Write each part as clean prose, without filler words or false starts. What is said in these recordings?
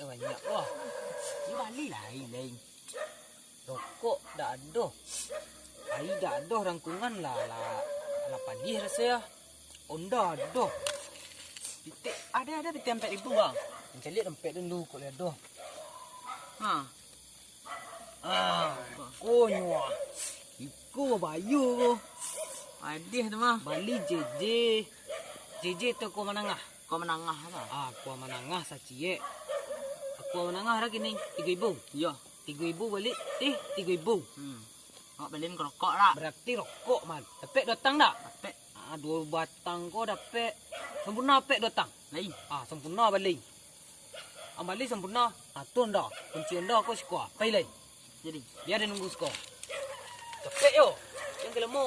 banyak. Wah, ni balik lain. Rokok dah ada. Air dah ada rangkungan lah pagi rasa ya. Onda ada. Pitik ada pitik 4,000 bang. Mencari dompet dulu kau lihat dah. Konyo. Iku bayu ko. Adih tu mah. Bali JJ. JJ tu kau menangah. Kau menangah apa? Kau menangah sacie. Aku menangah lagi ni 3,000. Ya. 3,000 balik. 3,000. Kau beliin rokok lah. Berarti rokok man. Dapat datang tak? Dapat. 2 batang kau dapat. Sempurna dapat datang. Lain. Sempurna balik. Balik sempurna. Tu anda. Kunci anda kau sekolah. Pai lain. Jadi. Biar dia nunggu sekolah. Dapat yo. Yang kelemu.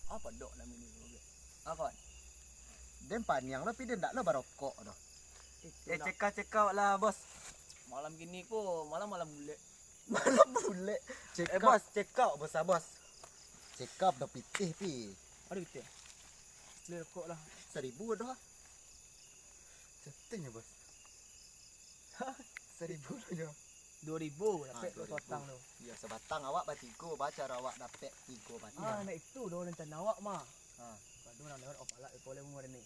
Apa dok nama ni? Apa? Dem panjang lah, tapi dia tak lah barokok dah. Cekak lah bos. Malam gini ko, malam bule. Malam bule. Bos, cekak bos bos. Cekap dah pitih pi. Aduh betul. Beli rokok lah. 1,000 dah. Setengah bos. 1,000 dah. 2,000 dapat 2,000. batang tu. Ya sebatang awak batigo, baca awak dapat 3 batang. Nak itu dah rencana awak mah. Padu nak lewat opalak boleh mu ni.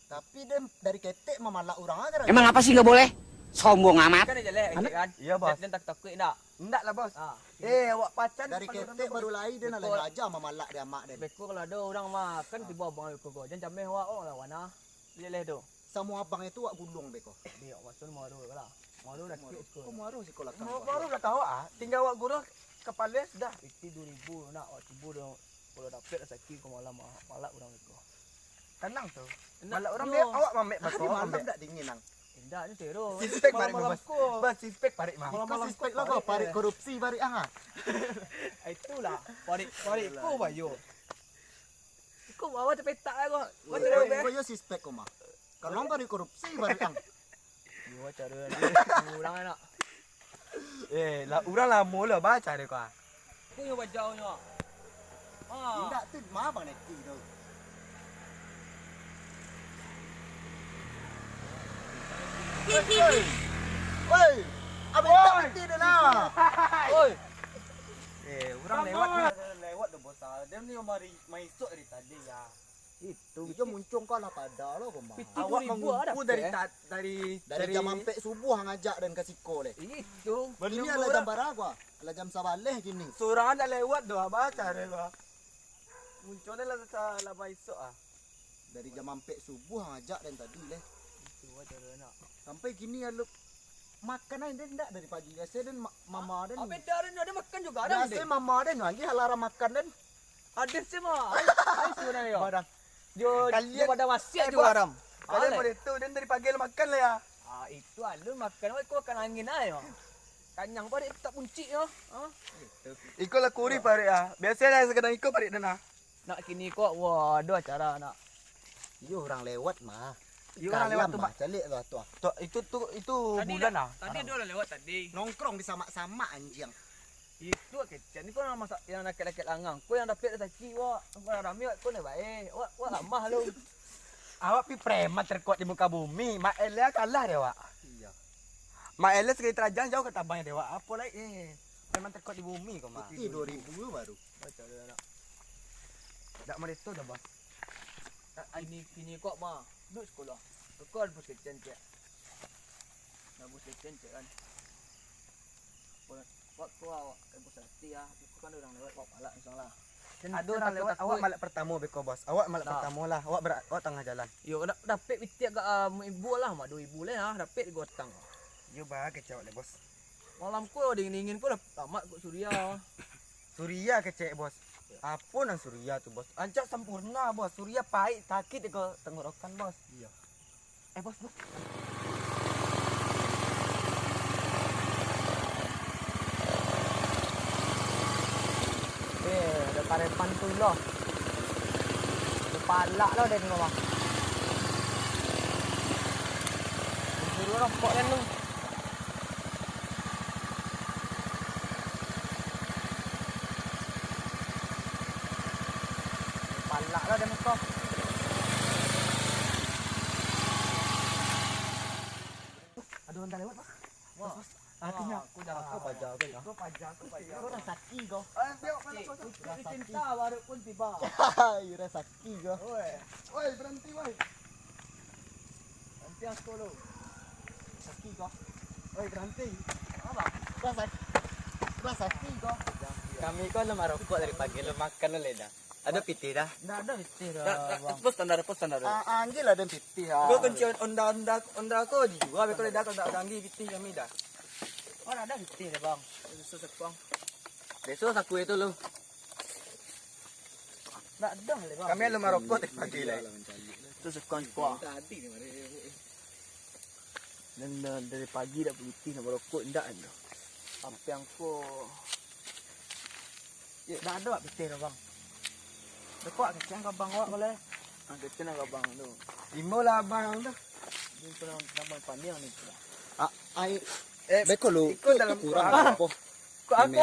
Tapi dem dari ketek memalak orang agar. Emang apa sih nggak boleh? Sombong amat. Kan dia jelek kan? Iya bos. Dan tak takut tak? Enggak lah bos. Awak pacan Dari ketek baru lahir dia nak lain aja memalak dia mak dia. Beko kalau ada orang mah kan tiba abang beko go. Jangan cameh awak orang lawan ah. Jelek tu. Semua abang itu wak gulung beko. Dia awak sun maru lah. Maru dah sikit sekolah. Kau maru sekolah kan. Maru dah tahu tinggal awak guru kepala dah. Itu 2,000 nak awak tiba dah. Kalau dapat sakit ke malam malak orang beko. Tenang tu. Malak Orang dia awak mamek Di bakal malam tak dingin nang. Indah ni tero. Sispek barik bos. Bos sispek barik mah. Kau sispek lah kau parik korupsi parik angah. Itulah. Parik Ko bayo. Kau bawa cepetak aku. Kau Kau yo sispek kau mah. Kalau parik korupsi parik ang. Yo cara orang anak. Lah orang lama lah baca dia kau. Kau yo baca nya. Tidak tu mah bang neki tu. Oi, abang tak mati dah lah. Oi. Orang lewat dah bos. Dia ni mari esok dari tadi ya. Itu dia muncung kau lah pada lo kau mah. Awak mengumpul Dari jam sampai subuh ngajak dan kasih ko leh. Itu. Ini adalah jam berapa? Adalah jam sabaleh gini. Surang dah lewat dah baca dia kau. Munculnya lah salah esok Dari jam sampai subuh ngajak dan tadi leh. Itu cara anak. Sampai gini ya lu makan aja enggak dari pagi. Biasa dan mama dan. Beda ada makan juga ada. Biasa mama dan lagi halara makan dan. Ada semua. Ai sebenarnya. Barang. Dia pada masih bos. juga haram. Kalian boleh tu dan dari pagi lu makan lah ya. Itu alu makan kau akan angin ayo. Kanyang pada tak punci yo. Ikut lah kuri parik Biasanya sekadang ikut parik dana. Nak kini kok waduh acara nak. Iyo orang lewat mah. Iyo orang lewat tu, mah. Calik lah tu. Itu bulan Tadi dia orang lewat tadi. Nongkrong di sama-sama anjing. Itu kecil ni kau nak masak yang nakal-nakal langang. Kau yang dapat rezeki wak. Kau nak rami kau nak baik. Wak lamah lu. Awak pi preman terkuat di muka bumi. Mak Elia kalah dia wak. Iya. Mak Elia sekali terajang jauh ke tabangnya dia wak. Apa lagi? Preman terkuat di bumi kau mah. Itu 2,000 baru. Baca dia nak. Tak mau itu dah bos. Kini kok mah. Duduk sekolah. Kau ada bos kecil cek. Nak bos kecil cek kan. Waktu awak bos hati Kau kan orang lewat awak palak insyaAllah. Ada orang lewat awak malak pertama beko bos. Awak malak pertama lah. Awak tengah jalan. Yo dapat bitik agak ibu lah mak 2,000 lah dapat gotang. Yo bah kecek le bos. Malam ku dingin-dingin ku dah tamat ku Suria. Suria kecek bos. Apa nang Suria tu bos? Ancak sempurna bos. Suria pahit sakit ke tenggorokan bos. Iya. Bos. Ada karepan tu lah. Ada palak lah dia tengok bang. Suruh rokok dan lu. malak lah dan kau. Ada orang dah lewat, Bos. Bos. Hatinya aku dah kau pajar ke dah. Kau pajar. Kau dah sakit kau. Tengok mana kau sakit. Cinta baru pun tiba. Hai, rasa sakit kau. Oi, berhenti woi. Berhenti aku lu. Sakit kau. Oi, berhenti. Apa? Rasa sakit kau. Kami kau lemah rokok dari pagi lu makan lu dah. Ada piti dah. Dah ada betul dah. Pos standar. Anjir lah dan piti ha. Kau kunci onda kau juga. Kalau dah kau tak tanggi piti kami dah. Oh, ada betul dah bang. Susah bang. Besok aku itu lu. Dah ada le bang. Kami lemah rokok dari pagi lah. Tu sekon kuah. Tadi ni mana? Dan dari pagi dah putih nak merokok ndak ada. Sampai angko. Ya, dah ada betul dah bang. Dekat kecang ke bang awak boleh? Kecang ke bang tu. Lima lah abang tu. Dia pernah nama panjang ni pula. Ai beko lu. Ikut dalam kurang Quran. apa? Kau aku.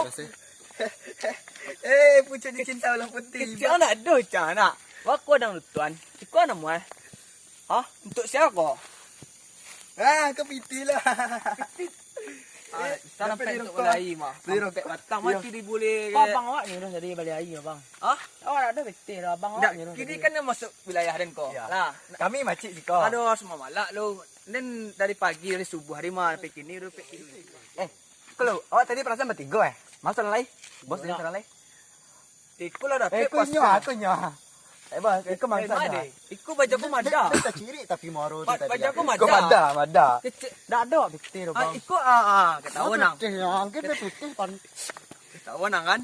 Pucuk ni cinta ulang putih. Kecang nak ada kecang nak. Wak dang tuan. Ikut nak muai. Ha? Untuk siapa kau? Kau piti lah. Sana dapat pek di untuk rokok. balai mah. Beli rokok. Batang mati diboleh. Abang awak ni dah jadi balai air bang. Ah? Awak ada betul dah abang awak Tak, ni dah. kini kan dah masuk wilayah dan kau. Ya. Lah, kami macik si kau. Aduh semua malak lu. Dan dari pagi dari subuh hari mah sampai kini ru pek tidur. Kalau awak tadi perasaan bertiga Masuk dalam lain? Bos ni dalam lain? Ikut lah dah pek Aku nyoh. Bos, ikut mangsa dah. Ikut baju aku mada. Dia tak ciri tapi moro tu tadi. Baju aku Kau mada. mada. Dah ada betul bang. Ikut ketahuan nang. Kita putih pan. Ketahuan nang kan?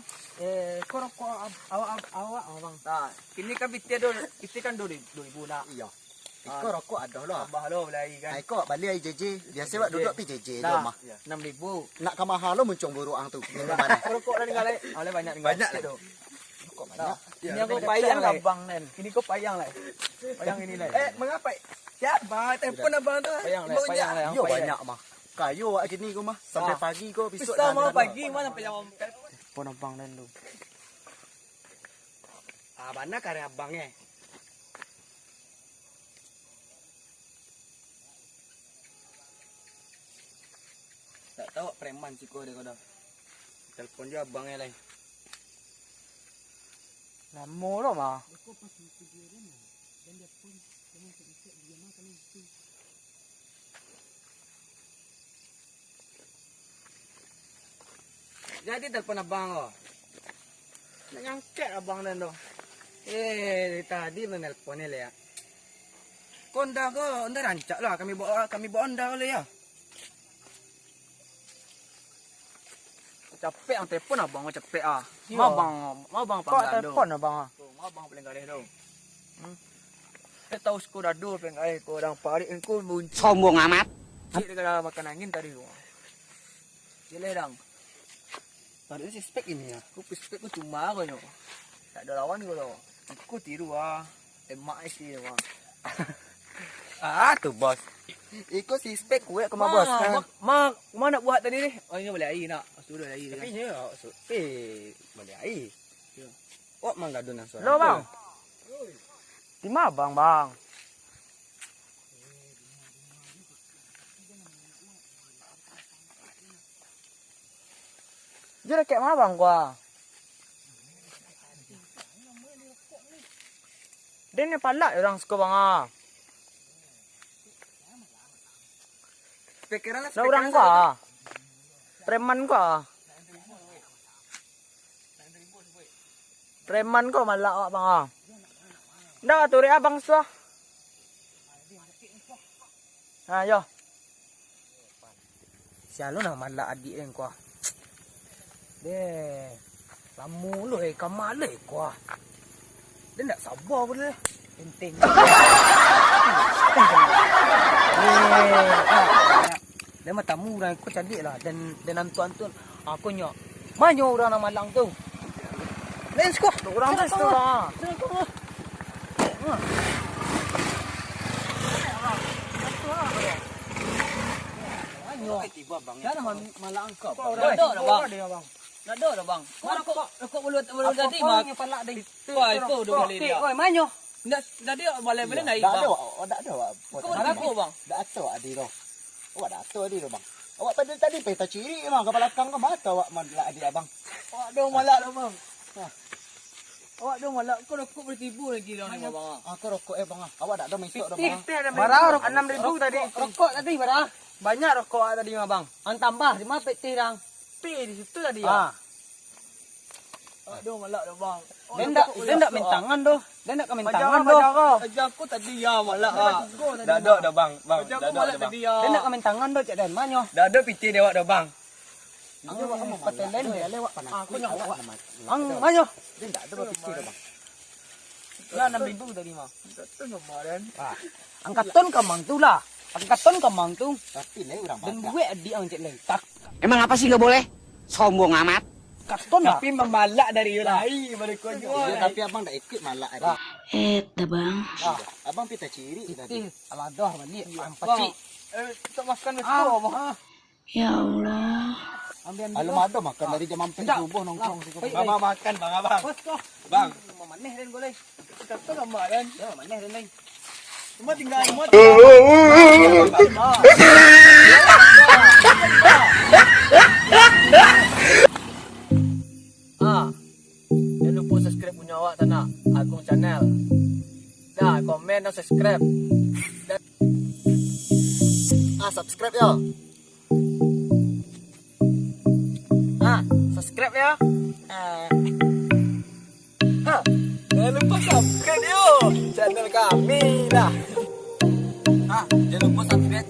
Kau rokok awak bang. Nah, kini kan piti kan 2000 nak. Iya. Ikut rokok ada lah. Tambah lo belai kan. Ai kau balik ai JJ. Biasa wak duduk pi JJ tu Dah mah. 6,000. Nak ke mahal lo muncung buruang tu. Minum mana? Kau rokok dah tinggal lai. Oleh banyak tinggal. Banyak lah tu. Rokok banyak. Ini aku payang lah bang nen. Kini kau payang lah. Payang ini lah. Mengapa? Siapa? Telefon abang tu. Payang lah, payang lah. Yo banyak mah. Kayu wak kini kau mah sampai pagi kau besok Besar mau pagi mana sampai jam Pon abang nen tu. mana karya abangnya? Tak tahu preman sih kau dia. Telepon dia abangnya lain. Lama lah mah. Jadi telepon abang kau. Nak nyangket abang nen tu. Tadi menelponnya le ya. Konda kau, onda rancak lah. Kami bawa onda le ya. Capek ang telepon abang, capek ah. Ya. Mau bang Kau panggal telepon abang ah. Mau bang paling galih tu. Saya tahu sekolah dulu paling galih kau orang parik kau muncul. Sombong amat. Cik dekat makan angin tadi tu. Jelek dang. Baru si spek ini ya. Aku spek aku cuma kau nyo. Tak ada lawan kau tu. Aku tiru ah. Emak isi ah. Tu bos. Ikut si spek kue ke Ma, bos. mak, mana nak buat tadi ni? Oh ini boleh air nak. Suruh air Tapi kan. nya boleh air. Oh manggadun nang suara. Lo bang. Di mana bang? Jadi kayak mana bang gua? Dia ni palak orang suka bang ah. Spekeran lah. Seorang gua. Preman gua. Preman kau malak awak bang ah. Dah tu ria bang suah. Ha yo. Sialo nak malak adik yang kau. Deh. Lamu lu kamal le gua. Dia nak sabar pun le. Penting. Dia mah tamu orang aku cadik lah dan antun-antun aku nyok. Mana orang nak malang tu? Let's go. Orang tu tu lah. Tiba bang. Jangan malang kau. Ada bang. Dia bang. Nak ada dah bang. Kau rokok mulut tadi Apa mak. yang palak deh? Kau itu dua kali dia. Oi, manyo. Ndak tadi boleh naik Tak bang. ada awak, tak ada awak. Kau boleh aku bang. Tak ada awak di tu. Awak dah tahu di tu bang. Awak tadi peta ciri bang ke belakang ke mata awak malak adik abang. Awak dah malak dah bang. Awak dah malak kau rokok bertipu lagi dah ni bang. Aku rokok bang. Awak tak ada mesok dah bang. Barang rokok 6.000 tadi. Rokok tadi berapa? Banyak rokok tadi mah bang. An tambah 5 peti rang. P di situ tadi Ah. Aduh malak dah bang. Dia ndak main tangan doh. Dia ndak main tangan doh. Ajar aku tadi ya malak ah. Dah ada dah bang. Bang, Ajar dah aku ada malak dah bang. tadi ya. Dia ndak main tangan doh cak dan manyo. Dah ada piti dia awak dah bang. Ini awak mau patelen dia lewat panas. Aku nyawa. Ang manyo. Dia tak ada piti dah bang. Ya 6.000 tadi mah. Itu kemarin. Angkaton ka mang tu lah. Angkaton ka mang tu. Tapi ni orang Dan bangga. gue adi ang cak leng. Tak Emang apa sih nggak boleh? Sombong amat. katon lah. Tapi memalak dari lain pada kau Ya, jual. tapi abang dah ikut malak adik. Bang. Abang pita ciri tadi. Aladah balik. Bang, Ampacik. untuk makan betul bang. Ya Allah. Ambil Alam ada makan dari jam 4 subuh nongkrong situ. Bang makan bang abang. Bos kau. Bang. Maneh dan boleh. Kata kemarin. Ya maneh dan lain. Cuma tinggal jangan lupa subscribe punya awak tanah Agung channel. Dah komen dan subscribe. Subscribe ya. Subscribe ya. Jangan lupa subscribe yo channel kami dah. Jangan lupa subscribe